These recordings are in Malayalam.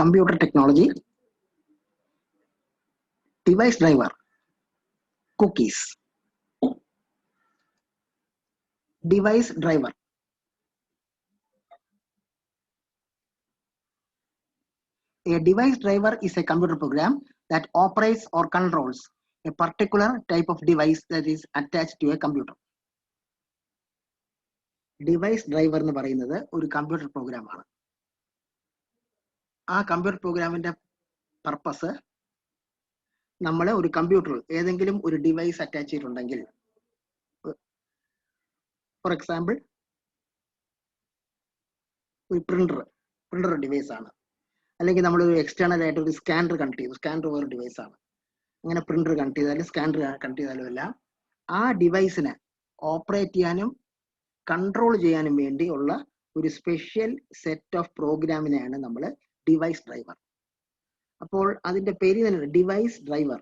computer technology, device driver, cookies, device driver. A device driver is a computer program that operates or controls a particular type of device that is attached to a computer. Device driver എന്ന് പറയുന്നത് ഒരു കമ്പ്യൂട്ടർ പ്രോഗ്രാമാണ്. ആ കമ്പ്യൂട്ടർ പ്രോഗ്രാമിന്റെ പർപ്പസ് നമ്മൾ ഒരു കമ്പ്യൂട്ടറിൽ ഏതെങ്കിലും ഒരു ഡിവൈസ് അറ്റാച്ച് ചെയ്തിട്ടുണ്ടെങ്കിൽ, ഫോർ എക്സാമ്പിൾ ഒരു പ്രിന്റർ ഡിവൈസ് ആണ്, അല്ലെങ്കിൽ നമ്മൾ ഒരു എക്സ്റ്റേണൽ ആയിട്ട് ഒരു സ്കാനർ കണക്ട് ചെയ്തു, സ്കാനർ ഒരു ഡിവൈസ് ആണ്. അങ്ങനെ പ്രിന്റർ കണക്ട് ചെയ്താലും സ്കാനർ കണക്ട് ചെയ്താലും എല്ലാം ആ ഡിവൈസിനെ ഓപ്പറേറ്റ് ചെയ്യാനും കൺട്രോൾ ചെയ്യാനും വേണ്ടിയുള്ള ഒരു സ്പെഷ്യൽ സെറ്റ് ഓഫ് പ്രോഗ്രാമിനെയാണ് നമ്മൾ ഡിവൈസ് ഡ്രൈവർ. അപ്പോൾ അതിന്റെ പേര് തന്നെ ഡിവൈസ് ഡ്രൈവർ.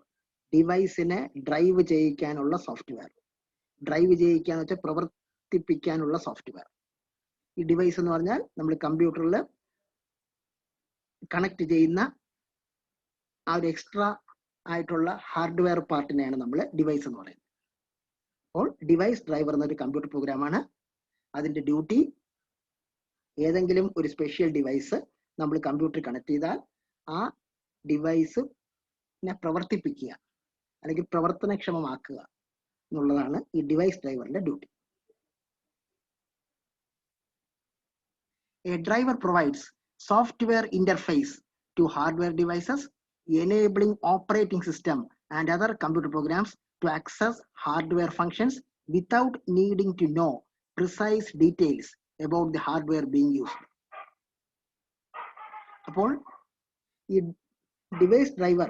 ഡിവൈസിനെ ഡ്രൈവ് ചെയ്യിക്കാനുള്ള സോഫ്റ്റ്വെയർ, ഡ്രൈവ് ചെയ്യിക്കാന്ന് വെച്ചാൽ പ്രവർത്തിപ്പിക്കാനുള്ള സോഫ്റ്റ്വെയർ. ഈ ഡിവൈസ് എന്ന് പറഞ്ഞാൽ നമ്മൾ കമ്പ്യൂട്ടറിൽ കണക്ട് ചെയ്യുന്ന ആ ഒരു എക്സ്ട്രാ ആയിട്ടുള്ള ഹാർഡ്വെയർ പാർട്ടിനെയാണ് നമ്മൾ ഡിവൈസ് എന്ന് പറയുന്നത്. അപ്പോൾ ഡിവൈസ് ഡ്രൈവർ എന്നൊരു കമ്പ്യൂട്ടർ പ്രോഗ്രാമാണ്. അതിന്റെ ഡ്യൂട്ടി ഏതെങ്കിലും ഒരു സ്പെഷ്യൽ ഡിവൈസ് നമ്മൾ കമ്പ്യൂട്ടറിൽ കണക്ട് ചെയ്താൽ ആ ഡിവൈസിനെ പ്രവർത്തിപ്പിക്കുക അല്ലെങ്കിൽ പ്രവർത്തനക്ഷമമാക്കുക എന്നുള്ളതാണ് ഈ ഡിവൈസ് ഡ്രൈവറിന്റെ duty. A driver provides software interface to hardware devices, enabling operating system and other computer programs to access hardware functions without needing to know precise details about the hardware being used. അപ്പോൾ ഈ ഡിവൈസ് ഡ്രൈവർ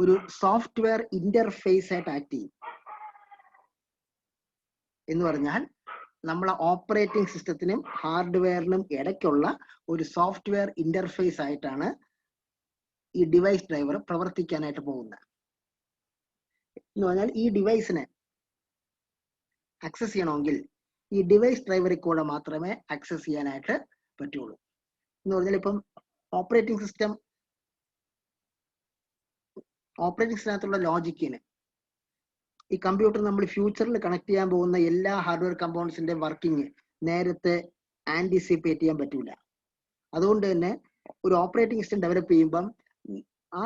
ഒരു സോഫ്റ്റ്വെയർ ഇന്റർഫേസ് ആയിട്ട് ആക്ട് ചെയ്യും. എന്ന് പറഞ്ഞാൽ നമ്മളെ ഓപ്പറേറ്റിംഗ് സിസ്റ്റത്തിനും ഹാർഡ്വെയറിനും ഇടയ്ക്കുള്ള ഒരു സോഫ്റ്റ്വെയർ ഇന്റർഫേസ് ആയിട്ടാണ് ഈ ഡിവൈസ് ഡ്രൈവർ പ്രവർത്തിക്കാനായിട്ട് പോകുന്നത്. എന്ന് പറഞ്ഞാൽ ഈ ഡിവൈസിനെ ആക്സസ് ചെയ്യണമെങ്കിൽ ഈ ഡിവൈസ് ഡ്രൈവറിൽ കൂടെ മാത്രമേ ആക്സസ് ചെയ്യാനായിട്ട് പറ്റുള്ളൂ. എന്ന് പറഞ്ഞാൽ ഇപ്പം ഓപ്പറേറ്റിംഗ് സിസ്റ്റത്തിനകത്തുള്ള ലോജിക്കിന് ഈ കമ്പ്യൂട്ടർ നമ്മൾ ഫ്യൂച്ചറിൽ കണക്ട് ചെയ്യാൻ പോകുന്ന എല്ലാ ഹാർഡ്വെയർ കമ്പോണൻസിന്റെ വർക്കിംഗ് നേരത്തെ ആന്റിസിപ്പേറ്റ് ചെയ്യാൻ പറ്റൂല. അതുകൊണ്ട് തന്നെ ഒരു ഓപ്പറേറ്റിംഗ് സിസ്റ്റം ഡെവലപ്പ് ചെയ്യുമ്പം ആ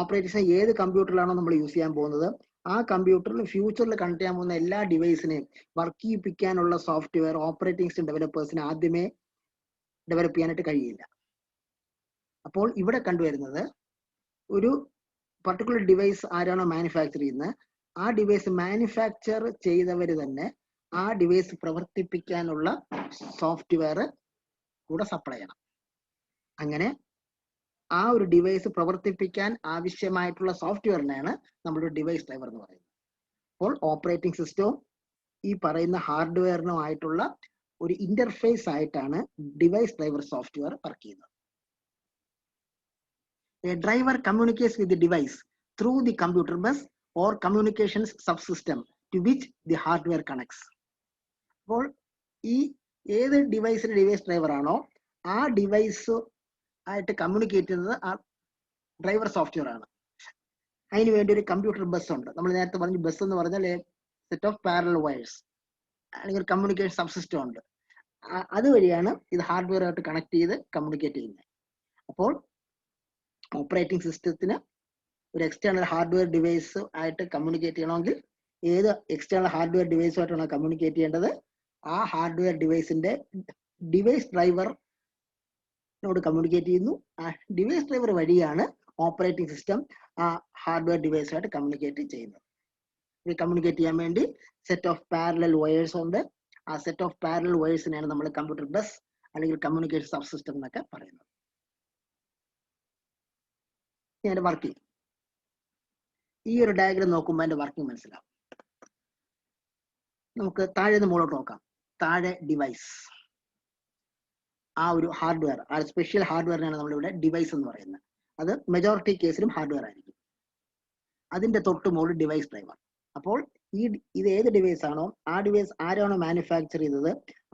ഓപ്പറേറ്റിംഗ് സിസ്റ്റം ഏത് കമ്പ്യൂട്ടറിലാണോ നമ്മൾ യൂസ് ചെയ്യാൻ പോകുന്നത് ആ കമ്പ്യൂട്ടറിൽ ഫ്യൂച്ചറിൽ കണക്ട് ചെയ്യാൻ പോകുന്ന എല്ലാ ഡിവൈസിനെയും വർക്ക് ചെയ്യിപ്പിക്കാനുള്ള സോഫ്റ്റ്വെയർ ഓപ്പറേറ്റിംഗ് സിസ്റ്റം ഡെവലപ്പേഴ്സിന് ആദ്യമേ ഡെവലപ്പ് ചെയ്യാനായിട്ട് കഴിയില്ല. അപ്പോൾ ഇവിടെ കണ്ടുവരുന്നത് ഒരു പർട്ടിക്കുലർ ഡിവൈസ് ആരാണോ മാനുഫാക്ചർ ചെയ്യുന്നത് ആ ഡിവൈസ് മാനുഫാക്ചർ ചെയ്തവർ തന്നെ ആ ഡിവൈസ് പ്രവർത്തിപ്പിക്കാനുള്ള സോഫ്റ്റ്വെയർ കൂടെ സപ്ലൈ ചെയ്യണം. അങ്ങനെ ആ ഒരു ഡിവൈസ് പ്രവർത്തിപ്പിക്കാൻ ആവശ്യമായിട്ടുള്ള സോഫ്റ്റ്വെയറിനെയാണ് നമ്മളൊരു ഡിവൈസ് ഡ്രൈവർ എന്ന് പറയുന്നത്. അപ്പോൾ ഓപ്പറേറ്റിംഗ് സിസ്റ്റവും ഈ പറയുന്ന ഹാർഡ്വെയറിനുമായിട്ടുള്ള ഒരു ഇന്റർഫേസ് ആയിട്ടാണ് ഡിവൈസ് ഡ്രൈവർ സോഫ്റ്റ്വെയർ വർക്ക് ചെയ്യുന്നത്. A driver communicates with the device through the computer bus or communications subsystem to which the hardware connects. അപ്പോൾ ഈ ഏത് ഡിവൈസിന്റെ ഡിവൈസ് ഡ്രൈവർ ആണോ ആ ഡിവൈസ് ആയിട്ട് കമ്മ്യൂണിക്കേറ്റ് ചെയ്യുന്നത് ആ ഡ്രൈവർ സോഫ്റ്റ്വെയർ ആണ്. അതിന് വേണ്ടി ഒരു കമ്പ്യൂട്ടർ ബസ് ഉണ്ട്. നമ്മൾ നേരത്തെ പറഞ്ഞു ബസ് എന്ന് പറഞ്ഞാൽ സെറ്റ് ഓഫ് പാരലൽ വയേഴ്സ് അല്ലെങ്കിൽ കമ്മ്യൂണിക്കേഷൻ സബ്സിസ്റ്റം ഉണ്ട്. അതുവഴിയാണ് ഇത് ഹാർഡ്വെയർ ആയിട്ട് കണക്ട് ചെയ്ത് കമ്മ്യൂണിക്കേറ്റ് ചെയ്യുന്നത്. അപ്പോൾ ഓപ്പറേറ്റിംഗ് സിസ്റ്റത്തിന് ഒരു എക്സ്റ്റേണൽ ഹാർഡ്വെയർ ഡിവൈസ് ആയിട്ട് കമ്മ്യൂണിക്കേറ്റ് ചെയ്യണമെങ്കിൽ ഏത് എക്സ്റ്റേണൽ ഹാർഡ്വെയർ ഡിവൈസുമായിട്ടാണ് കമ്മ്യൂണിക്കേറ്റ് ചെയ്യേണ്ടത് ആ ഹാർഡ്വെയർ ഡിവൈസിന്റെ ഡിവൈസ് ഡ്രൈവറിനോട് കമ്മ്യൂണിക്കേറ്റ് ചെയ്യുന്നു. ആ ഡിവൈസ് ഡ്രൈവർ വഴിയാണ് ഓപ്പറേറ്റിംഗ് സിസ്റ്റം ആ ഹാർഡ്വെയർ ഡിവൈസുമായിട്ട് കമ്മ്യൂണിക്കേറ്റ് ചെയ്യുന്നത്. ഇത് കമ്മ്യൂണിക്കേറ്റ് ചെയ്യാൻ വേണ്ടി സെറ്റ് ഓഫ് പാരലൽ വയേഴ്സ് ഉണ്ട്. ആ സെറ്റ് ഓഫ് പാരലൽ വയേഴ്സിനെയാണ് നമ്മൾ കമ്പ്യൂട്ടർ ബസ് അല്ലെങ്കിൽ കമ്മ്യൂണിക്കേഷൻ സബ് സിസ്റ്റം എന്നൊക്കെ പറയുന്നത്. ഇതിന്റെ വർക്കിംഗ് ഈ ഒരു ഡയഗ്രം നോക്കുമ്പോൾ അതിന്റെ വർക്കിംഗ് മനസ്സിലാവും. നമുക്ക് താഴെ നിന്ന് മുകളിലോട്ട് നോക്കാം. താഴെ ഡിവൈസ്, ആ ഒരു ഹാർഡ്വെയർ, ആ സ്പെഷ്യൽ ഹാർഡ്വെയറിനാണ് നമ്മളിവിടെ ഡിവൈസ് എന്ന് പറയുന്നത്. അത് മെജോറിറ്റി കേസിലും ഹാർഡ്വെയർ ആയിരിക്കും. അതിന്റെ തൊട്ട് മുകളിൽ ഡിവൈസ് ഡ്രൈവർ. അപ്പോൾ ഇത് ഏത് ഡിവൈസ് ആണോ ആ ഡിവൈസ് ആരാണോ മാനുഫാക്ചർ ചെയ്തത്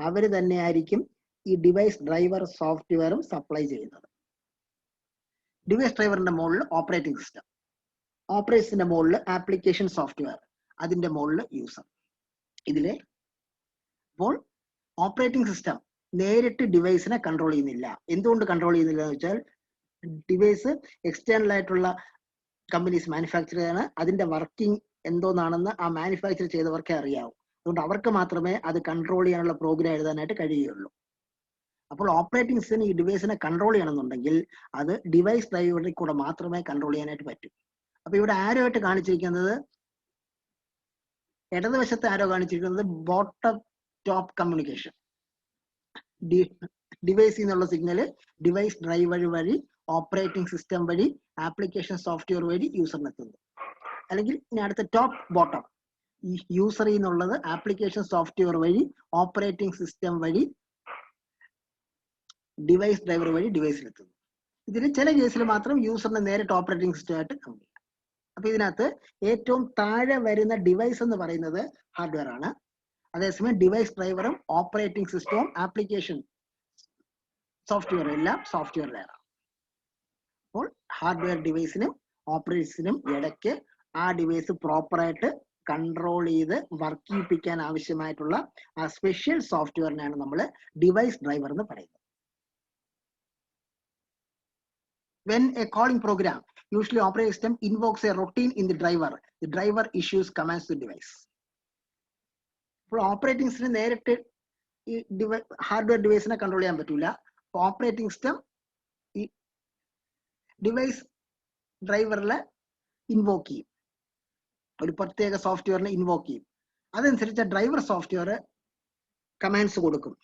അവര് തന്നെ ആയിരിക്കും ഈ ഡിവൈസ് ഡ്രൈവർ സോഫ്റ്റ്വെയറും സപ്ലൈ ചെയ്യുന്നത്. ഡിവൈസ് ഡ്രൈവറിന്റെ മുകളിൽ ഓപ്പറേറ്റിംഗ് സിസ്റ്റം, ഓപ്പറേഷന്റെ മുകളിൽ ആപ്ലിക്കേഷൻ സോഫ്റ്റ്വെയർ, അതിന്റെ മുകളിൽ യൂസർ. ഇതിലെ അപ്പോൾ ഓപ്പറേറ്റിംഗ് സിസ്റ്റം നേരിട്ട് ഡിവൈസിനെ കൺട്രോൾ ചെയ്യുന്നില്ല. എന്തുകൊണ്ട് കൺട്രോൾ ചെയ്യുന്നില്ല എന്ന് വെച്ചാൽ ഡിവൈസ് എക്സ്റ്റേണൽ ആയിട്ടുള്ള കമ്പനീസ് മാനുഫാക്ചർ ചെയ്യാണ്, അതിന്റെ വർക്കിംഗ് എന്തോന്നാണെന്ന് ആ മാനുഫാക്ചർ ചെയ്തവർക്കേ അറിയാവൂ. അതുകൊണ്ട് അവർക്ക് മാത്രമേ അത് കൺട്രോൾ ചെയ്യാനുള്ള പ്രോഗ്രാം എഴുതാനായിട്ട് കഴിയുകയുള്ളൂ. അപ്പോൾ ഓപ്പറേറ്റിംഗ് സിസ്റ്റം ഈ ഡിവൈസിനെ കൺട്രോൾ ചെയ്യണമെന്നുണ്ടെങ്കിൽ അത് ഡിവൈസ് ഡ്രൈവറിൽ കൂടെ മാത്രമേ കൺട്രോൾ ചെയ്യാനായിട്ട് പറ്റൂ. അപ്പൊ ഇവിടെ ആരോ ആയിട്ട് കാണിച്ചിരിക്കുന്നത്, ഇടതുവശത്ത് ആരോ കാണിച്ചിരിക്കുന്നത് ബോട്ടം ടോപ്പ് കമ്മ്യൂണിക്കേഷൻ. ഡിവൈസിൽ നിന്നുള്ള സിഗ്നൽ ഡിവൈസ് ഡ്രൈവർ വഴി ഓപ്പറേറ്റിംഗ് സിസ്റ്റം വഴി ആപ്ലിക്കേഷൻ സോഫ്റ്റ്വെയർ വഴി യൂസറിനെത്തുന്നു. അല്ലെങ്കിൽ ഇനി അടുത്ത ടോപ്പ് ബോട്ടം, ഈ യൂസറിൽ നിന്നുള്ളത് ആപ്ലിക്കേഷൻ സോഫ്റ്റ്വെയർ വഴി ഓപ്പറേറ്റിംഗ് സിസ്റ്റം വഴി ഡിവൈസ് ഡ്രൈവർ വഴി ഡിവൈസിലെത്തുന്നു. ഇതിന് ചില കേസിൽ മാത്രം യൂസറിനെ നേരിട്ട് ഓപ്പറേറ്റിംഗ് സിസ്റ്റമായിട്ട് കമ്പനി ചെയ്യാം. അപ്പൊ ഇതിനകത്ത് ഏറ്റവും താഴെ വരുന്ന ഡിവൈസ് എന്ന് പറയുന്നത് ഹാർഡ്വെയർ ആണ്. അതേസമയം ഡിവൈസ് ഡ്രൈവറും ഓപ്പറേറ്റിംഗ് സിസ്റ്റവും ആപ്ലിക്കേഷൻ സോഫ്റ്റ്വെയർ എല്ലാം സോഫ്റ്റ്വെയർ ലെയറാണ്. അപ്പോൾ ഹാർഡ്വെയർ ഡിവൈസിനും ഓപ്പറേറ്റിംഗിനും ഇടയ്ക്ക് ആ ഡിവൈസ് പ്രോപ്പറായിട്ട് കൺട്രോൾ ചെയ്ത് വർക്ക് ചെയ്യിപ്പിക്കാൻ ആവശ്യമായിട്ടുള്ള ആ സ്പെഷ്യൽ സോഫ്റ്റ്വെയറിനെയാണ് നമ്മൾ ഡിവൈസ് ഡ്രൈവർ എന്ന് പറയുന്നത്. When a calling program, usually operating system invokes a routine in the driver issues commands to the device. അപ്പോൾ ഓപ്പറേറ്റിംഗ് സിസ്റ്റം നേരിട്ട് ഈ ഹാർഡ്വെയർ ഡിവൈസിനെ കൺട്രോൾ ചെയ്യാൻ പറ്റില്ല. ഓപ്പറേറ്റിംഗ് സിസ്റ്റം ഈ ഡിവൈസ് ഡ്രൈവറിലെ ഇൻവോക്ക് ചെയ്യും, ഒരു പ്രത്യേക സോഫ്റ്റ്വെയറിനെ ഇൻവോക്ക് ചെയ്യും. അതനുസരിച്ച് ഡ്രൈവർ സോഫ്റ്റ്വെയർ കമാൻഡ്സ് കൊടുക്കും.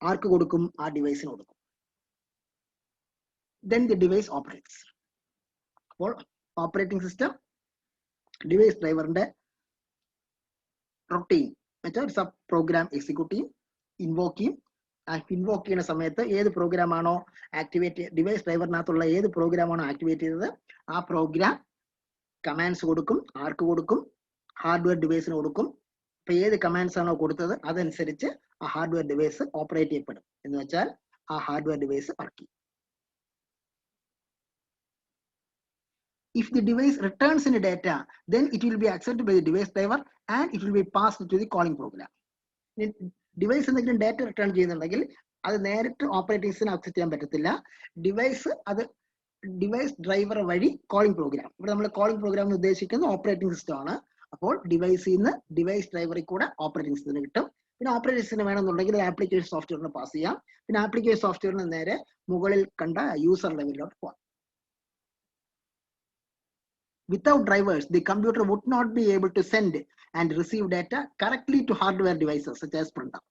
ആർക്ക് കൊടുക്കും? ആ ഡിവൈസിന് കൊടുക്കും. Then the device operates. അപ്പോൾ ഓപ്പറേറ്റിംഗ് സിസ്റ്റം ഡിവൈസ് ഡ്രൈവറിന്റെ റൊട്ടീൻ വെച്ചാൽ സബ് പ്രോഗ്രാം എക്സിക്യൂട്ട് ചെയ്യും, ഇൻവോക്ക് ചെയ്യും. ഇൻവോക്ക് ചെയ്യുന്ന സമയത്ത് ഏത് പ്രോഗ്രാം ആണോ ആക്ടിവേറ്റ്, ഡിവൈസ് ഡ്രൈവറിനകത്തുള്ള ഏത് പ്രോഗ്രാം ആണോ ആക്ടിവേറ്റ് ചെയ്തത് ആ പ്രോഗ്രാം കമാൻഡ്സ് കൊടുക്കും. ആർക്ക് കൊടുക്കും? ഹാർഡ്വെയർ ഡിവൈസിന് കൊടുക്കും. അപ്പൊ ഏത് കമാൻഡ്സ് ആണോ കൊടുത്തത് അതനുസരിച്ച് ആ ഹാർഡ്വെയർ ഡിവൈസ് ഓപ്പറേറ്റ് ചെയ്യപ്പെടും. എന്ന് വെച്ചാൽ ആ ഹാർഡ്വെയർ ഡിവൈസ് വർക്ക് ചെയ്യും. If the device returns any data, then it will be accepted by the device driver and it will be passed to the calling program. Device എന്തെങ്കിലും ഡാറ്റ റിട്ടേൺ ചെയ്യുന്നുണ്ടെങ്കിൽ അത് നേരിട്ട് ഓപ്പറേറ്റിംഗ് സിസ്റ്റം അക്സെപ്റ്റ് ചെയ്യാൻ പറ്റത്തില്ല. ഡിവൈസ് ഡ്രൈവർ വഴി കോളിംഗ് പ്രോഗ്രാം, ഇവിടെ നമ്മൾ കോളിംഗ് പ്രോഗ്രാം ഉദ്ദേശിക്കുന്നത് ഓപ്പറേറ്റിംഗ് സിസ്റ്റം ആണ്. അപ്പോൾ ഡിവൈസിൽ നിന്ന് ഡിവൈസ് ഡ്രൈവറിൽ കൂടെ ഓപ്പറേറ്റിംഗ് സിസ്റ്റത്തിന് കിട്ടും. പിന്നെ ഓപ്പറേറ്റിംഗ് സിസ്റ്റം വേണമെന്നുണ്ടെങ്കിൽ ആപ്ലിക്കേഷൻ സോഫ്റ്റ്വെയറിന് പാസ് ചെയ്യാം. പിന്നെ ആപ്ലിക്കേഷൻ സോഫ്റ്റ്വെയറിന് നേരെ മുകളിൽ കണ്ട യൂസർ ലെവലിലോട്ട് പോകാം. Without drivers, the computer would not be able to send and receive data correctly to hardware devices such as printer.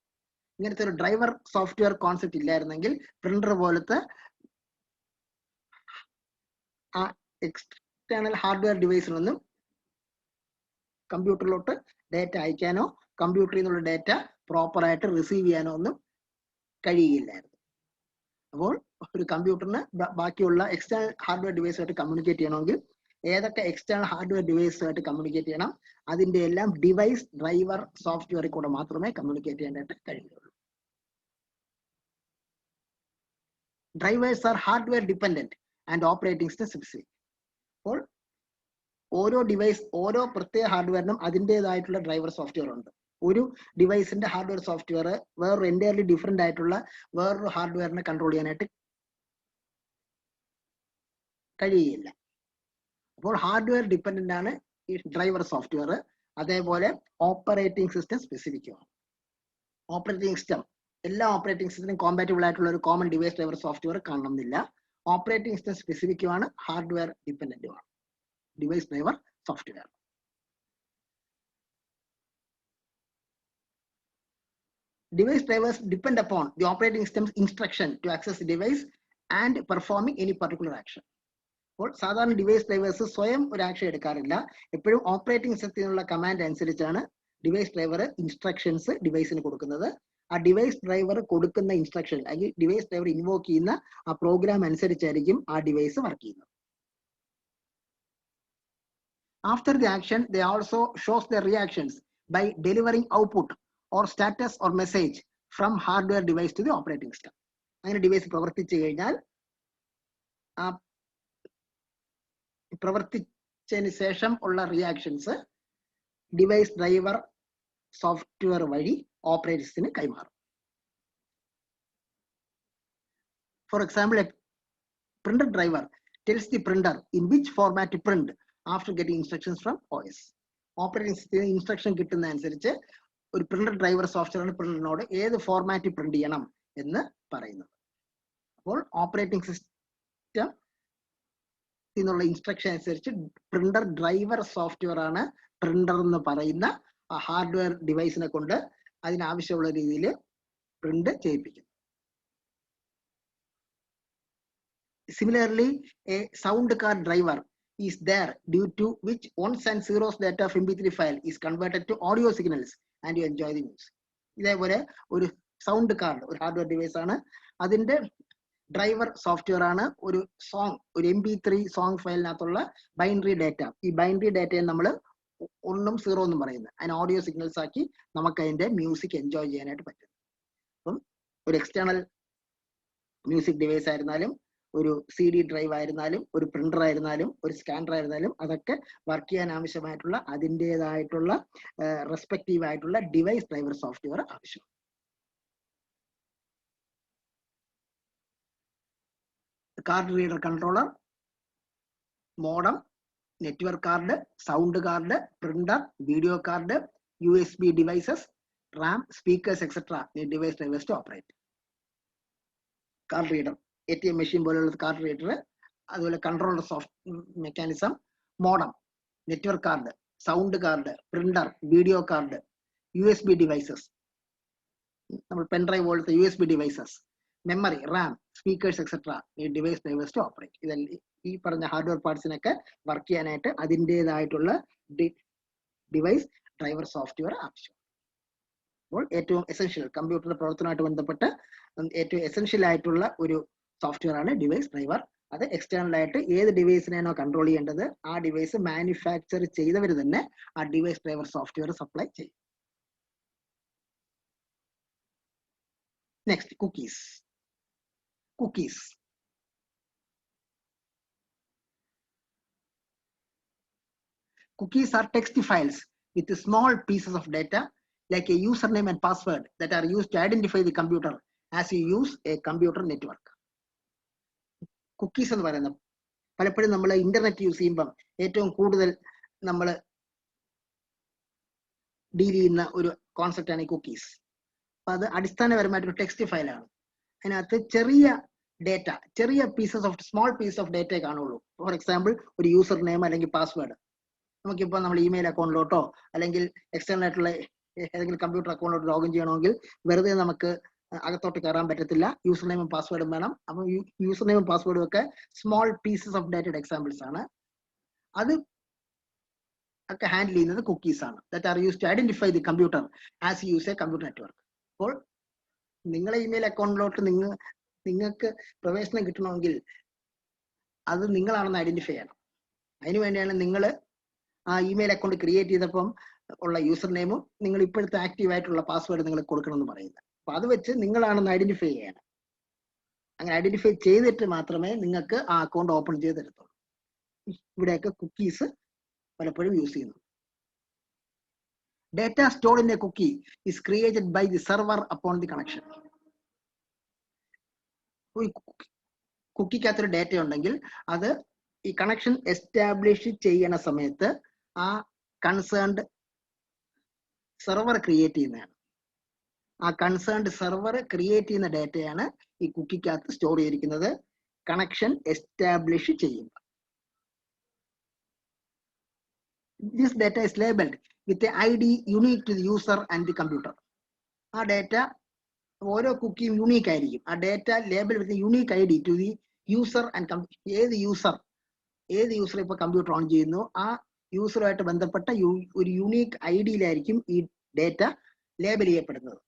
ഇങ്ങനത്തെ ഒരു ഡ്രൈവർ സോഫ്റ്റ്വെയർ കോൺസെപ്റ്റ് ഇല്ലായിരുന്നെങ്കിൽ പ്രിന്റർ പോലത്തെ ആ എക്സ്റ്റേണൽ ഹാർഡ്വെയർ ഡിവൈസിനൊന്നും കമ്പ്യൂട്ടറിലോട്ട് ഡാറ്റ അയക്കാനോ കമ്പ്യൂട്ടറിൽ നിന്നുള്ള ഡാറ്റ പ്രോപ്പറായിട്ട് റിസീവ് ചെയ്യാനോ ഒന്നും കഴിയില്ലായിരുന്നു. അപ്പോൾ ഒരു കമ്പ്യൂട്ടറിന് ബാക്കിയുള്ള എക്സ്റ്റേണൽ ഹാർഡ്വെയർ ഡിവൈസുമായിട്ട് കമ്മ്യൂണിക്കേറ്റ് ചെയ്യണമെങ്കിൽ ഏതൊക്കെ എക്സ്റ്റേണൽ ഹാർഡ്വെയർ ഡിവൈസുമായിട്ട് കമ്മ്യൂണിക്കേറ്റ് ചെയ്യണം, അതിന്റെ എല്ലാം ഡിവൈസ് ഡ്രൈവർ സോഫ്റ്റ്വെയറിൽ കൂടെ മാത്രമേ കമ്മ്യൂണിക്കേറ്റ് ചെയ്യാനായിട്ട് കഴിയുള്ളൂ. Drivers are hardware dependent and operating system specific. അപ്പോൾ ഓരോ പ്രത്യേക ഹാർഡ്വെയറിനും അതിൻ്റെതായിട്ടുള്ള ഡ്രൈവർ സോഫ്റ്റ്വെയർ ഉണ്ട്. ഒരു ഡിവൈസിന്റെ ഹാർഡ്വെയർ സോഫ്റ്റ്വെയർ വേറൊരു എൻറ്റയർലി ഡിഫറെന്റ് ആയിട്ടുള്ള വേറൊരു ഹാർഡ്വെയറിനെ കൺട്രോൾ ചെയ്യാനായിട്ട് കഴിയില്ല. അപ്പോൾ ഹാർഡ്വെയർ ഡിപ്പെൻഡന്റ് ആണ് ഈ ഡ്രൈവർ സോഫ്റ്റ്വെയർ. അതേപോലെ ഓപ്പറേറ്റിംഗ് സിസ്റ്റം സ്പെസിഫിക്കുമാണ്. ഓപ്പറേറ്റിംഗ് സിസ്റ്റം എല്ലാ ഓപ്പറേറ്റിംഗ് സിസ്റ്റത്തിനും കോമ്പാറ്റബിൾ ആയിട്ടുള്ള ഒരു കോമൺ ഡിവൈസ് ഡ്രൈവർ സോഫ്റ്റ്വെയർ കാണണമെന്നില്ല. ഓപ്പറേറ്റിംഗ് സിസ്റ്റം സ്പെസിഫിക്കുമാണ്, ഹാർഡ്വെയർ ഡിപ്പെൻഡന്റുമാണ് device driver software. Device drivers depend upon the operating system's instruction to access the device and performing any particular action. അപ്പോൾ സാധാരണ ഡിവൈസ് ഡ്രൈവേഴ്സ് സ്വയം ഒരു ആക്ഷൻ എടുക്കാറില്ല. എപ്പോഴും ഓപ്പറേറ്റിംഗ് സിസ്റ്റത്തിനുള്ള കമാൻഡ് അനുസരിച്ചാണ് ഡിവൈസ് ഡ്രൈവർ ഇൻസ്ട്രക്ഷൻസ് ഡിവൈസിന് കൊടുക്കുന്നത്. ആ ഡിവൈസ് ഡ്രൈവർ കൊടുക്കുന്ന ഇൻസ്ട്രക്ഷൻ അല്ലെങ്കിൽ ഡിവൈസ് ഡ്രൈവർ ഇൻവോക്ക് ചെയ്യുന്ന ആ പ്രോഗ്രാം അനുസരിച്ചായിരിക്കും ആ ഡിവൈസ് വർക്ക് ചെയ്യുന്നത്. After the action they also shows the reactions by delivering output or status or message from hardware device to the operating system. അങ്ങനെ ഡിവൈസ് പ്രവർത്തിച്ചു കഴിഞ്ഞാൽ ആ പ്രവർത്തിച്ചതിന് ശേഷം ഉള്ള റിയാക്ഷൻസ് ഡിവൈസ് ഡ്രൈവർ സോഫ്റ്റ്വെയർ വഴി ഓപ്പറേറ്റേഴ്സിന് കൈമാറും. For example, A printer driver tells the printer in which format to print after getting instructions from OS. Operating സിസ്റ്റത്തിന് ഇൻസ്ട്രക്ഷൻ കിട്ടുന്ന അനുസരിച്ച് ഒരു പ്രിന്റർ ഡ്രൈവർ സോഫ്റ്റ്വെയർ പ്രിന്ററിനോട് ഏത് ഫോർമാറ്റ് പ്രിന്റ് ചെയ്യണം എന്ന് പറയുന്നത്. അപ്പോൾ ഓപ്പറേറ്റിംഗ് സിസ്റ്റം എന്നുള്ള ഇൻസ്ട്രക്ഷൻ അനുസരിച്ച് പ്രിന്റർ ഡ്രൈവർ സോഫ്റ്റ്വെയർ ആണ് പ്രിന്റർ എന്ന് പറയുന്ന ആ ഹാർഡ്വെയർ ഡിവൈസിനെ കൊണ്ട് അതിനാവശ്യമുള്ള രീതിയിൽ പ്രിന്റ് ചെയ്യിപ്പിക്കും. Similarly, a sound card driver is there due to which ones and zeros data of MP3 file is converted to audio signals and you enjoy the music. ഇതേപോലെ ഒരു സൗണ്ട് കാർഡ് ഒരു ഹാർഡ്വെയർ ഡിവൈസ് ആണ്. അതിന്റെ ഡ്രൈവർ സോഫ്റ്റ്വെയർ ആണ് ഒരു സോങ്, ഒരു MP3 സോങ് ഫയലിനകത്തുള്ള ബൈനറി ഡാറ്റ. ഈ ബൈനറി ഡാറ്റയെ നമ്മൾ 1 0 എന്നും പറയുന്നത്. അതിന് ഓഡിയോ സിഗ്നൽസ് ആക്കി നമുക്ക് അതിന്റെ മ്യൂസിക് എൻജോയ് ചെയ്യാനായിട്ട് പറ്റും. അപ്പം ഒരു എക്സ്റ്റേണൽ മ്യൂസിക് ഡിവൈസ് ആയിരുന്നാലും, ഒരു CD ഡ്രൈവ് ആയിരുന്നാലും, ഒരു പ്രിന്റർ ആയിരുന്നാലും, ഒരു സ്കാനർ ആയിരുന്നാലും, അതൊക്കെ വർക്ക് ചെയ്യാൻ ആവശ്യമായിട്ടുള്ള അതിൻ്റെതായിട്ടുള്ള റെസ്പെക്റ്റീവ് ആയിട്ടുള്ള ഡിവൈസ് ഡ്രൈവർ സോഫ്റ്റ്വെയർ ആവശ്യം. Card reader controller, modem, network card, sound card, printer, video card, USB devices, RAM, speakers etcetera device drivers to operate. Card reader, ATM machine പോലുള്ള കാർഡ് റീഡർ, അതുപോലെ controller soft mechanism, modem, network card, sound card, printer, video card, USB devices, നമ്മൾ പെൻഡ്രൈവ് പോലത്തെ USB devices, memory, RAM, speakers etcetera ഈ ഡിവൈസ് ഡ്രൈവേഴ്സ് ടു ഓപ്പറേറ്റ്. ഇതെല്ലാം ഈ പറഞ്ഞ ഹാർഡ്വെയർ പാർട്സിനൊക്കെ വർക്ക് ചെയ്യാനായിട്ട് അതിൻ്റെതായിട്ടുള്ള ഡിവൈസ് ഡ്രൈവർ സോഫ്റ്റ്വെയർ ആവശ്യം. അപ്പോൾ ഏറ്റവും എസെൻഷ്യൽ കമ്പ്യൂട്ടറിന്റെ പ്രവർത്തനമായിട്ട് ബന്ധപ്പെട്ട് ഏറ്റവും എസെൻഷ്യൽ ആയിട്ടുള്ള ഒരു സോഫ്റ്റ്വെയർ ആണ് ഡിവൈസ് ഡ്രൈവർ. അത് എക്സ്റ്റേണൽ ആയിട്ട് ഏത് ഡിവൈസിനെയാണോ കൺട്രോൾ ചെയ്യേണ്ടത് ആ ഡിവൈസ് മാനുഫാക്ചർ ചെയ്തവർ തന്നെ ആ ഡിവൈസ് ഡ്രൈവർ സോഫ്റ്റ്വെയർ സപ്ലൈ ചെയ്യും. Next, cookies. Cookies are text files with small pieces of data like a username and password that are used to identify the computer as you use a computer network. Cookies എന്ന് പറയുന്നത് പലപ്പോഴും നമ്മൾ ഇന്റർനെറ്റ് യൂസ് ചെയ്യുമ്പം ഏറ്റവും കൂടുതൽ നമ്മൾ ഡീൽ ചെയ്യുന്ന ഒരു കോൺസെപ്റ്റ് ആണ് ഈ കുക്കീസ്. അപ്പൊ അത് അടിസ്ഥാനപരമായിട്ടൊരു ടെക്സ്റ്റ് ഫയലാണ്. അതിനകത്ത് ചെറിയ ഡേറ്റ, ചെറിയ സ്മോൾ പീസ് ഓഫ് ഡേറ്റയെ കാണുള്ളൂ. ഫോർ എക്സാമ്പിൾ, ഒരു യൂസർ നെയിം അല്ലെങ്കിൽ പാസ്വേഡ്. നമുക്കിപ്പോൾ നമ്മൾ ഇമെയിൽ അക്കൗണ്ടിലോട്ടോ അല്ലെങ്കിൽ എക്സ്റ്റേണൽ ആയിട്ടുള്ള ഏതെങ്കിലും കമ്പ്യൂട്ടർ അക്കൗണ്ടിലോട്ട് ലോഗിൻ ചെയ്യണമെങ്കിൽ വെറുതെ നമുക്ക് അകത്തോട്ട് കയറാൻ പറ്റത്തില്ല. യൂസർ നെയിമും പാസ്വേഡും വേണം. അപ്പം യൂസർ നെയിമും പാസ്വേഡും ഒക്കെ സ്മോൾ പീസസ് ഓഫ് ഡേറ്റയുടെ എക്സാമ്പിൾസ് ആണ്. അത് ഒക്കെ ഹാൻഡിൽ ചെയ്യുന്നത് കുക്കീസ് ആണ്. That are use to identify the computer as you use a computer network. അപ്പോൾ നിങ്ങളെ ഇമെയിൽ അക്കൗണ്ടിലോട്ട് നിങ്ങൾക്ക് പ്രവേശനം കിട്ടണമെങ്കിൽ അത് നിങ്ങളാണെന്ന് ഐഡന്റിഫൈ ചെയ്യണം. അതിനു വേണ്ടിയാണ് നിങ്ങൾ ആ ഇമെയിൽ അക്കൗണ്ട് ക്രിയേറ്റ് ചെയ്തപ്പം ഉള്ള യൂസർ നെയിമും നിങ്ങൾ ഇപ്പോഴത്തെ ആക്റ്റീവ് ആയിട്ടുള്ള പാസ്വേഡ് നിങ്ങൾ കൊടുക്കണം എന്ന് പറയുന്നത്. അപ്പൊ അത് വെച്ച് നിങ്ങളാണെന്ന് ഐഡന്റിഫൈ ചെയ്യണം. അങ്ങനെ ഐഡന്റിഫൈ ചെയ്തിട്ട് മാത്രമേ നിങ്ങൾക്ക് ആ അക്കൗണ്ട് ഓപ്പൺ ചെയ്ത് തരത്തുള്ളൂ. ഇവിടെയൊക്കെ കുക്കീസ് പലപ്പോഴും യൂസ് ചെയ്യുന്നു. Data stored in a cookie is created by the server upon the connection. കുക്കിക്കകത്തൊരു ഡേറ്റ ഉണ്ടെങ്കിൽ അത് ഈ കണക്ഷൻ എസ്റ്റാബ്ലിഷ് ചെയ്യണ സമയത്ത് ആ കൺസേൺഡ് സെർവർ ക്രിയേറ്റ് ചെയ്യുന്നതാണ്. ആ കൺസേൺഡ് സെർവർ ക്രിയേറ്റ് ചെയ്യുന്ന ഡേറ്റയാണ് ഈ കുക്കിക്കകത്ത് സ്റ്റോർ ചെയ്തിരിക്കുന്നത് കണക്ഷൻ എസ്റ്റാബ്ലിഷ് ചെയ്യുമ്പോൾ. This data is labeled with a ID unique to the user and the computer. ആ ഡേറ്റ ഓരോ കുക്കിയും യുണീക്ക് ആയിരിക്കും. ആ data label with unique ID to the user and ഏത് യൂസർ ഇപ്പൊ കമ്പ്യൂട്ടർ ഓൺ ചെയ്യുന്നു ആ യൂസറുമായിട്ട് ബന്ധപ്പെട്ട ഒരു യുണീക്ക് IDയിലായിരിക്കും ഈ ഡേറ്റ ലേബൽ ചെയ്യപ്പെടുന്നത്.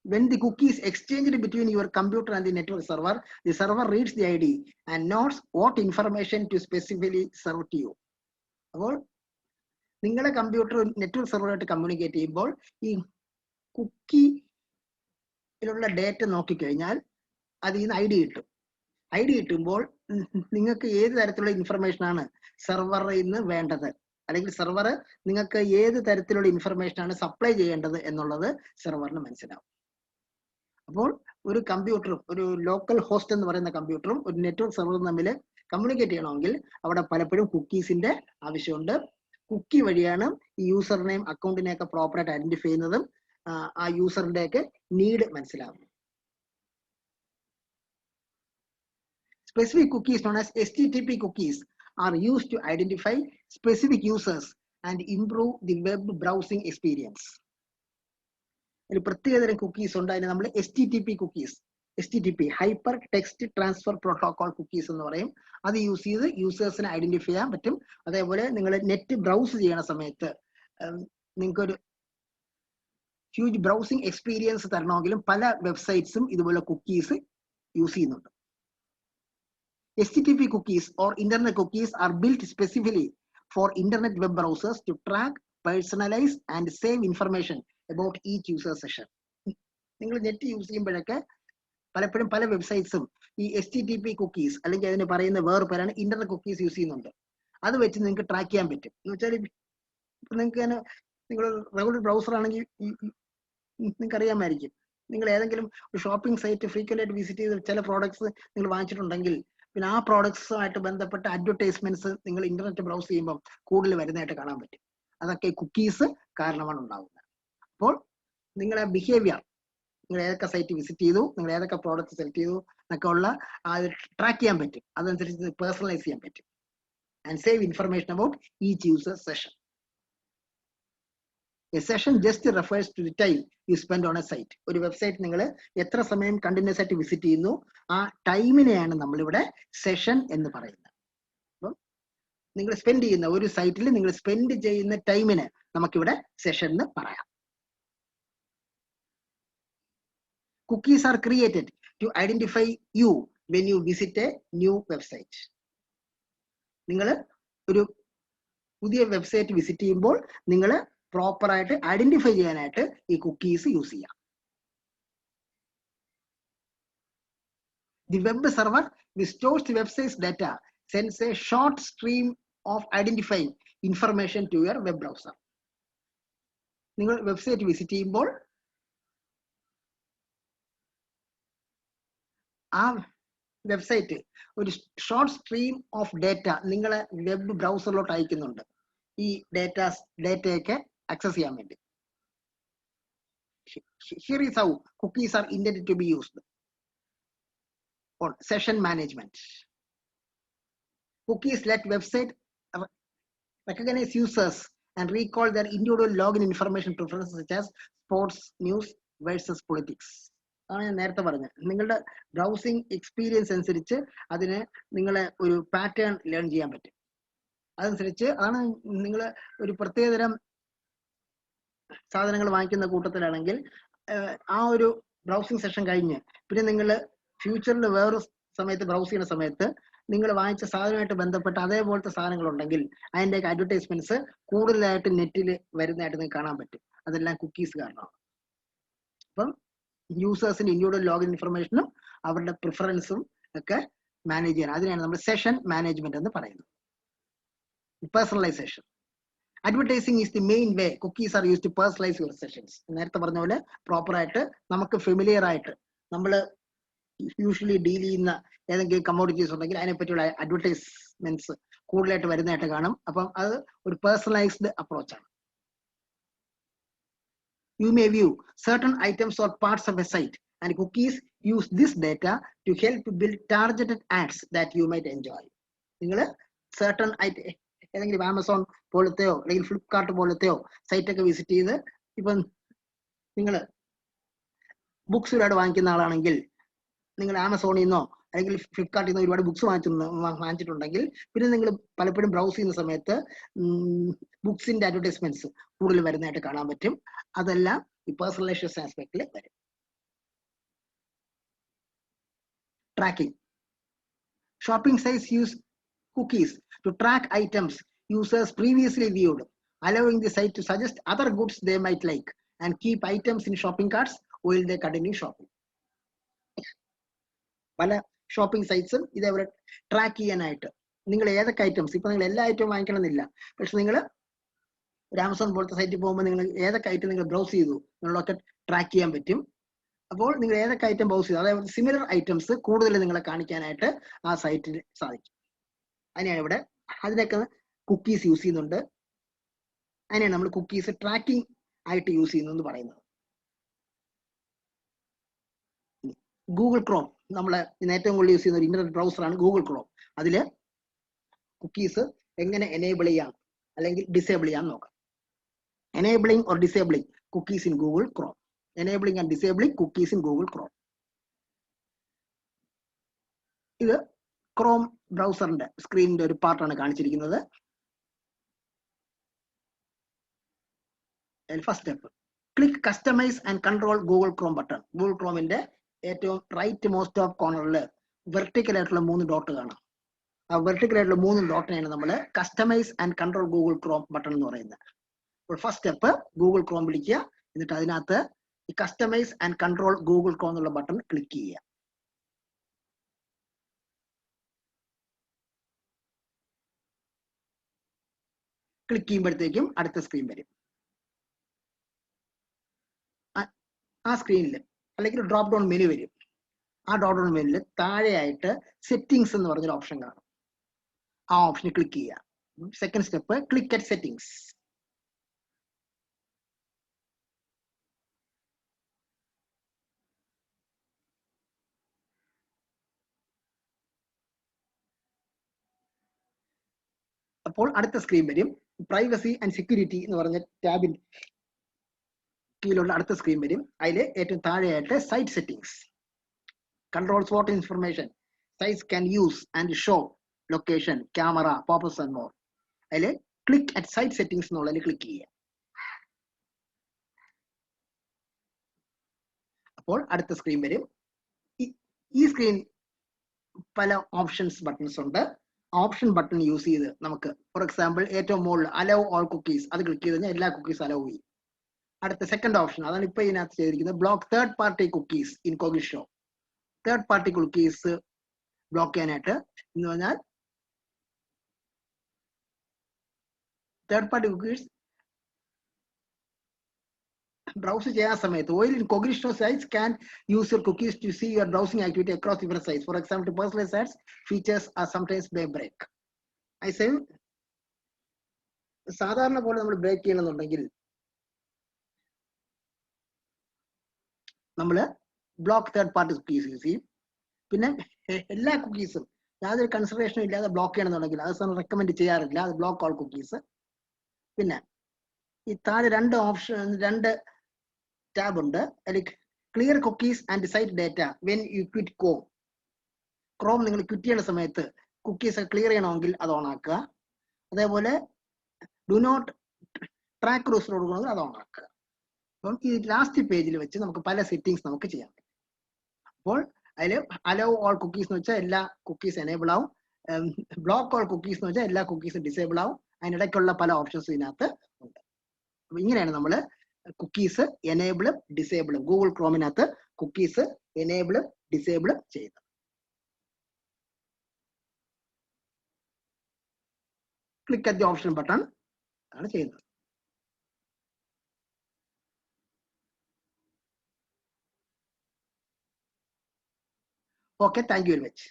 When the cookie is exchanged between your computer and the network server, the server reads the ID and knows what information to specifically serve to you. അപ്പോൾ നിങ്ങളുടെ കമ്പ്യൂട്ടർ നെറ്റ്വർക്ക് സെർവറായിട്ട് കമ്മ്യൂണിക്കേറ്റ് ചെയ്യുമ്പോൾ ഈ കുക്കി ഇതിലുള്ള ഡേറ്റ നോക്കിക്കഴിഞ്ഞാൽ അതിൽ നിന്ന് ID കിട്ടും. ID കിട്ടുമ്പോൾ നിങ്ങൾക്ക് ഏത് തരത്തിലുള്ള ഇൻഫർമേഷൻ ആണ് സെർവറിൽ നിന്ന് വേണ്ടത്, അല്ലെങ്കിൽ സെർവർ നിങ്ങൾക്ക് ഏത് തരത്തിലുള്ള ഇൻഫർമേഷൻ ആണ് സപ്ലൈ ചെയ്യേണ്ടത് എന്നുള്ളത് സെർവറിന് മനസ്സിലാവും. അപ്പോൾ ഒരു കമ്പ്യൂട്ടറും ഒരു ലോക്കൽ ഹോസ്റ്റ് എന്ന് പറയുന്ന കമ്പ്യൂട്ടറും ഒരു നെറ്റ്വർക്ക് സെർവറും തമ്മിൽ കമ്മ്യൂണിക്കേറ്റ് ചെയ്യണമെങ്കിൽ അവിടെ പലപ്പോഴും കുക്കീസിന്റെ ആവശ്യമുണ്ട്. കുക്കി വഴിയാണ് ഈ യൂസർ നെയിം അക്കൗണ്ടിനെ ഒക്കെ പ്രോപ്പറായിട്ട് ഐഡന്റിഫൈ ചെയ്യുന്നതും ആ യൂസറിന്റെ ഒക്കെ നീഡ് മനസ്സിലാവുന്നു. Specific cookies known as HTTP cookies are used to identify specific users and improve the web browsing experience. ഒരു പ്രത്യേകതരം കുക്കീസ് ഉണ്ട്, അതിനെ നമ്മൾ HTTP cookies, HTTP hyper text transfer protocol cookies എന്ന് പറയും. അത് യൂസ് ചെയ്ത് യൂസേഴ്സിനെ ഐഡന്റിഫൈ ചെയ്യാൻ പറ്റും. അതേപോലെ നിങ്ങൾ നെറ്റ് ബ്രൗസ് ചെയ്യുന്ന സമയത്ത് നിങ്ങൾക്കൊരു ഹ്യൂജ് ബ്രൗസിംഗ് എക്സ്പീരിയൻസ് തരണമെങ്കിലും പല വെബ്സൈറ്റ്സും ഇതുപോലെ കുക്കീസ് യൂസ് ചെയ്യുന്നുണ്ട്. HTTP cookies or internet cookies are built specifically for internet web browsers to track, personalize and save information about each user session. നിങ്ങൾ നെറ്റ് യൂസ് ചെയ്യുമ്പോഴൊക്കെ പലപ്പോഴും പല വെബ്സൈറ്റ്സും ഈ HTTP കുക്കീസ് അല്ലെങ്കിൽ അതിന് പറയുന്ന വേറെ പേരാണ് ഇന്റർനെറ്റ് കുക്കീസ് യൂസ് ചെയ്യുന്നുണ്ട്. അത് വെച്ച് നിങ്ങൾക്ക് ട്രാക്ക് ചെയ്യാൻ പറ്റും. എന്ന് വെച്ചാൽ നിങ്ങൾക്ക് തന്നെ നിങ്ങൾ റെഗുലർ ബ്രൗസർ ആണെങ്കിൽ നിങ്ങൾക്ക് അറിയാമായിരിക്കും, നിങ്ങൾ ഏതെങ്കിലും ഒരു ഷോപ്പിംഗ് സൈറ്റ് ഫ്രീക്വന്റ് ആയിട്ട് വിസിറ്റ് ചെയ്ത് ചില പ്രോഡക്ട്സ് നിങ്ങൾ വാങ്ങിച്ചിട്ടുണ്ടെങ്കിൽ പിന്നെ ആ പ്രോഡക്ട്സുമായിട്ട് ബന്ധപ്പെട്ട അഡ്വർടൈസ്മെന്റ്സ് നിങ്ങൾ ഇന്റർനെറ്റ് ബ്രൗസ് ചെയ്യുമ്പോൾ കൂടുതൽ വരുന്നതായിട്ട് കാണാൻ പറ്റും. അതൊക്കെ കുക്കീസ് കാരണമാണ് ഉണ്ടാകുന്നത്. അപ്പോൾ നിങ്ങളുടെ ബിഹേവിയർ, നിങ്ങൾ ഏതൊക്കെ സൈറ്റ് വിസിറ്റ് ചെയ്തു, നിങ്ങൾ ഏതൊക്കെ പ്രോഡക്റ്റ് സെലക്ട് ചെയ്തു എന്നൊക്കെ ഉള്ള അത് ട്രാക്ക് ചെയ്യാൻ പറ്റും. അതനുസരിച്ച് പേഴ്സണലൈസ് ചെയ്യാൻ പറ്റും and save information about each user session. A session just refers to the time you spend on a site. ഒരു വെബ്സൈറ്റ് നിങ്ങൾ എത്ര സമയം കണ്ടിന്യൂസ് ആയിട്ട് വിസിറ്റ് ചെയ്യുന്നു ആ ടൈമിനെയാണ് നമ്മളിവിടെ സെഷൻ എന്ന് പറയുന്നത്. അപ്പം നിങ്ങൾ സ്പെൻഡ് ചെയ്യുന്ന ഒരു സൈറ്റിൽ നിങ്ങൾ സ്പെൻഡ് ചെയ്യുന്ന ടൈമിന് നമുക്കിവിടെ സെഷൻ എന്ന് പറയാം. Cookies are created to identify you when you visit a new website. നിങ്ങൾ ഒരു പുതിയ വെബ്സൈറ്റ് വിസിറ്റ് ചെയ്യുമ്പോൾ നിങ്ങൾ പ്രോപ്പർ ആയിട്ട് ഐഡന്റിഫൈ ചെയ്യാനായിട്ട് ഈ കുക്കീസ് യൂസ് ചെയ്യാം. The web server which stores the website's data sends a short stream of identifying information to your web browser. നിങ്ങൾ വെബ്സൈറ്റ് വിസിറ്റ് ചെയ്യുമ്പോൾ ആ വെബ്സൈറ്റ് ഒരു ഷോർട്ട് സ്ട്രീം ഓഫ് ഡേറ്റ നിങ്ങളെ വെബ് ബ്രൗസറിലോട്ട് അയക്കുന്നുണ്ട്. ഈ ഡേറ്റയൊക്കെ access ചെയ്യാൻ വേണ്ടി. Here is how cookies are intended to be used. On session management, cookies let website recognize users and recall their individual login information preferences such as sports, news versus politics. ആണ് ഞാൻ നേരത്തെ പറഞ്ഞത്. നിങ്ങളുടെ ബ്രൗസിംഗ് എക്സ്പീരിയൻസ് അനുസരിച്ച് അതിന് നിങ്ങളെ ഒരു പാറ്റേൺ ലേൺ ചെയ്യാൻ പറ്റും. അതനുസരിച്ച് ആണ് നിങ്ങൾ ഒരു പ്രത്യേകതരം സാധനങ്ങൾ വാങ്ങിക്കുന്ന കൂട്ടത്തിലാണെങ്കിൽ ആ ഒരു ബ്രൗസിംഗ് സെഷൻ കഴിഞ്ഞ് പിന്നെ നിങ്ങൾ ഫ്യൂച്ചറിൽ വേറൊരു സമയത്ത് ബ്രൗസ് ചെയ്യുന്ന സമയത്ത് നിങ്ങൾ വാങ്ങിച്ച സാധനമായിട്ട് ബന്ധപ്പെട്ട അതേപോലത്തെ സാധനങ്ങൾ ഉണ്ടെങ്കിൽ അതിൻ്റെയൊക്കെ അഡ്വർടൈസ്മെന്റ്സ് കൂടുതലായിട്ട് നെറ്റിൽ വരുന്നതായിട്ട് നിങ്ങൾക്ക് കാണാൻ പറ്റും. അതെല്ലാം കുക്കീസ് കാരണമാണ്. അപ്പം യൂസേഴ്സിന്റെ ഇൻഡിവിജ്വൽ ലോഗിൻ ഇൻഫർമേഷനും അവരുടെ പ്രിഫറൻസും ഒക്കെ മാനേജ് ചെയ്യാൻ, അതിനാണ് നമ്മൾ സെഷൻ മാനേജ്മെന്റ് എന്ന് പറയുന്നത്. Personalization. Advertising is the main way cookies are used to personalize your sessions. നേരത്തെ പറഞ്ഞ പോലെ പ്രോപ്പർ ആയിട്ട് നമുക്ക് ഫെമിലിയർ ആയിട്ട് നമ്മൾ യൂഷ്വലി ഡീൽ ചെയ്യുന്ന ഏതെങ്കിലും കമ്മോഡിറ്റീസ് ഉണ്ടെങ്കിൽ അതിനെപ്പറ്റിയുള്ള അഡ്വർടൈസ്മെന്റ്സ് കൂടുതലായിട്ട് വരുന്നതായിട്ട് കാണും. അപ്പം അത് ഒരു personalised അപ്രോച്ചാണ്. You may view certain items or parts of a site and cookies use this data to help build targeted ads that you might enjoy. നിങ്ങൾ certain ഏതെങ്കിലും ആമസോൺ പോലത്തെയോ അല്ലെങ്കിൽ ഫ്ലിപ്കാർട്ട് പോലത്തെയോ സൈറ്റ് ഒക്കെ വിസിറ്റ് ചെയ്ത് ഇപ്പം നിങ്ങൾ ബുക്സ് ഒരുപാട് വാങ്ങിക്കുന്ന ആളാണെങ്കിൽ നിങ്ങൾ ആമസോണിൽ നിന്നോ അല്ലെങ്കിൽ ഫ്ലിപ്കാർട്ടിൽ നിന്നോ ഒരുപാട് ബുക്സ് വാങ്ങിച്ചിട്ടുണ്ടെങ്കിൽ പിന്നെ നിങ്ങൾ പലപ്പോഴും ബ്രൗസ് ചെയ്യുന്ന സമയത്ത് ബുക്സിന്റെ അഡ്വർടൈസ്മെന്റ്സ് കൂടുതൽ വരുന്നതായിട്ട് കാണാൻ പറ്റും. അതെല്ലാം ഈ പേഴ്സണലൈസേഷൻ ആസ്പെക്റ്റിൽ വരും. Tracking. Shopping sites use cookies to track items users previously viewed, allowing the site to suggest other goods they might like and keep items in shopping carts while they continue shopping. പല ഷോപ്പിംഗ് സൈറ്റ്സും ഇതേപോലെ ട്രാക്ക് ചെയ്യാനായിട്ട് നിങ്ങൾ ഏതൊക്കെ ഐറ്റംസ്, ഇപ്പൊ നിങ്ങൾ എല്ലാ ഐറ്റവും വാങ്ങിക്കണമെന്നില്ല, പക്ഷെ നിങ്ങൾ ഒരു ആമസോൺ പോലത്തെ സൈറ്റിൽ പോകുമ്പോൾ നിങ്ങൾ ഏതൊക്കെ ഐറ്റം നിങ്ങൾ ബ്രൗസ് ചെയ്തു എന്നുള്ളതൊക്കെ ട്രാക്ക് ചെയ്യാൻ പറ്റും. അപ്പോൾ നിങ്ങൾ ഏതൊക്കെ ഐറ്റം ബ്രൗസ് ചെയ്തു, അതായത് സിമിലർ ഐറ്റംസ് കൂടുതൽ നിങ്ങളെ കാണിക്കാനായിട്ട് ആ സൈറ്റിൽ സാധിക്കും. അതിനെയാണ് ഇവിടെ അതിനൊക്കെ കുക്കീസ് യൂസ് ചെയ്യുന്നുണ്ട്. അതിനെയാണ് നമ്മൾ കുക്കീസ് ട്രാക്കിംഗ് ആയിട്ട് യൂസ് ചെയ്യുന്നു എന്ന് പറയുന്നത്. ഗൂഗിൾ ക്രോം നമ്മൾ ഇന്ന് ഏറ്റവും കൂടുതൽ യൂസ് ചെയ്യുന്ന ഒരു ഇന്റർനെറ്റ് ബ്രൗസറാണ് ഗൂഗിൾ ക്രോം. അതില് കുക്കീസ് എങ്ങനെ എനേബിൾ ചെയ്യാം അല്ലെങ്കിൽ ഡിസേബിൾ ചെയ്യാൻ നോക്കാം. enabling or disabling cookies in Google Chrome. Enabling and disabling cookies in Google Chrome. ഇത് ക്രോം ബ്രൗസറിന്റെ സ്ക്രീനിന്റെ ഒരു പാർട്ടാണ് കാണിച്ചിരിക്കുന്നത്. First step, click customise and control Google Chrome button. Google ക്രോമിന്റെ ഏറ്റവും റൈറ്റ് മോസ്റ്റ് ഓഫ് കോർണറിൽ വെർട്ടിക്കൽ ആയിട്ടുള്ള 3 ഡോട്ട് കാണാം. ആ വെർട്ടിക്കൽ ആയിട്ടുള്ള 3 ഡോട്ടിനെയാണ് നമ്മൾ customise and control Google Chrome button എന്ന് പറയുന്നത്. അപ്പോൾ ഫസ്റ്റ് സ്റ്റെപ്പ് ഗൂഗിൾ ക്രോം വിളിക്കുക, എന്നിട്ട് അതിനകത്ത് ഈ customise and control Google Chrome എന്നുള്ള ബട്ടൺ ക്ലിക്ക് ചെയ്യുക. ക്ലിക്ക് ചെയ്യുമ്പോഴത്തേക്കും അടുത്ത സ്ക്രീൻ വരും. ആ സ്ക്രീനിൽ അല്ലെങ്കിൽ ഡ്രോപ്പ് ഡൗൺ മെനു വരും. ആ ഡ്രോപ്പ് ഡൗൺ മെനുവിൽ താഴെയായിട്ട് സെറ്റിംഗ്സ് എന്ന് പറഞ്ഞൊരു ഓപ്ഷൻ കാണും. ആ ഓപ്ഷനിൽ ക്ലിക്ക് ചെയ്യുക. Second step, click at settings. അപ്പോൾ അടുത്ത സ്ക്രീൻ വരും. പ്രൈവസി ആൻഡ് സെക്യൂരിറ്റി എന്ന് പറഞ്ഞ ടാബിന്റെ കീഴിലുള്ള അടുത്ത സ്ക്രീൻ വരും. അതിൽ ഏറ്റവും താഴെയായിട്ട് site settings, controls what information sites can use and show, location, camera, popups and more. അതിൽ ക്ലിക്ക് അറ്റ് സൈറ്റ് സെറ്റിംഗ്സ് എന്നുള്ളതിൽ ക്ലിക്ക് ചെയ്യുക. അപ്പോൾ അടുത്ത സ്ക്രീൻ വരും. ഈ സ്ക്രീൻ പല ഓപ്ഷൻസ് ബട്ടൺസ് ഉണ്ട്. ഓപ്ഷൻ ബട്ടൺ യൂസ് ചെയ്ത് നമുക്ക് ഫോർ എക്സാമ്പിൾ ഏറ്റവും മുകളിൽ അലോ ഓൾ കുക്കീസ്, അത് ക്ലിക്ക് ചെയ്ത് കഴിഞ്ഞാൽ എല്ലാ കുക്കീസ് അലോ ചെയ്യും. അടുത്ത സെക്കൻഡ് ഓപ്ഷൻ, അതാണ് ഇപ്പൊ ഇതിനകത്ത് ചെയ്തിരിക്കുന്നത്, block third party cookies incognito. Third party cookies block ചെയ്യാനായിട്ട് എന്ന് പറഞ്ഞാൽ തേർഡ് പാർട്ടി കുക്കീസ് ബ്രൗസ് ചെയ്യാൻ സമയത്ത് while in Cognition sites can use your cookies to see your browsing activity across different sites. For example, personalized sites features are sometimes may break. I say സാധാരണ പോലെ നമ്മൾ ബ്രേക്ക് ചെയ്യണമെന്നുണ്ടെങ്കിൽ നമ്മൾ block third party cookies use ചെയ്യും. പിന്നെ എല്ലാ കുക്കീസും യാതൊരു കൺസിഡറേഷനും ഇല്ലാതെ ബ്ലോക്ക് ചെയ്യണമെന്നുണ്ടെങ്കിൽ അത് റെക്കമെൻഡ് ചെയ്യാറില്ല, അത് ബ്ലോക്ക് ഓൾ കുക്കീസ്. പിന്നെ ഈ താഴെ രണ്ട് ടാബ് ഉണ്ട്. അതിൽ clear cookies and site data when you quit Chrome. നിങ്ങൾ ക്വിറ്റ് ചെയ്യുന്ന സമയത്ത് കുക്കീസ് ക്ലിയർ ചെയ്യണമെങ്കിൽ അത് ഓൺ ആക്കുക. അതേപോലെ ഡു നോട്ട് ട്രാക്ക് റൂൾസ് കൊടുക്കണമെങ്കിൽ അത് ഓൺ ആക്കുക. അപ്പം ഈ ലാസ്റ്റ് പേജിൽ വെച്ച് നമുക്ക് പല സെറ്റിംഗ്സ് നമുക്ക് ചെയ്യാൻ പറ്റും. അപ്പോൾ അതിൽ അലോ ഓൾ കുക്കീസ് എന്ന് വെച്ചാൽ എല്ലാ കുക്കീസ് എനേബിൾ ആവും, ബ്ലോക്ക് ഓൾ കുക്കീസ് എന്ന് വെച്ചാൽ എല്ലാ കുക്കീസും ഡിസേബിൾ ആവും. അതിനിടയ്ക്കുള്ള പല ഓപ്ഷൻസ് ഇതിനകത്ത് ഉണ്ട്. അപ്പൊ ഇങ്ങനെയാണ് നമ്മൾ കുക്കീസ് എനേബിളും ഡിസേബിളും ഗൂഗിൾ ക്രോമിനകത്ത് കുക്കീസ് എനേബിളും ഡിസേബിളും ചെയ്യുന്നത്. Click at the option button ആണ് ചെയ്യുന്നത്. Okay, thank you very much.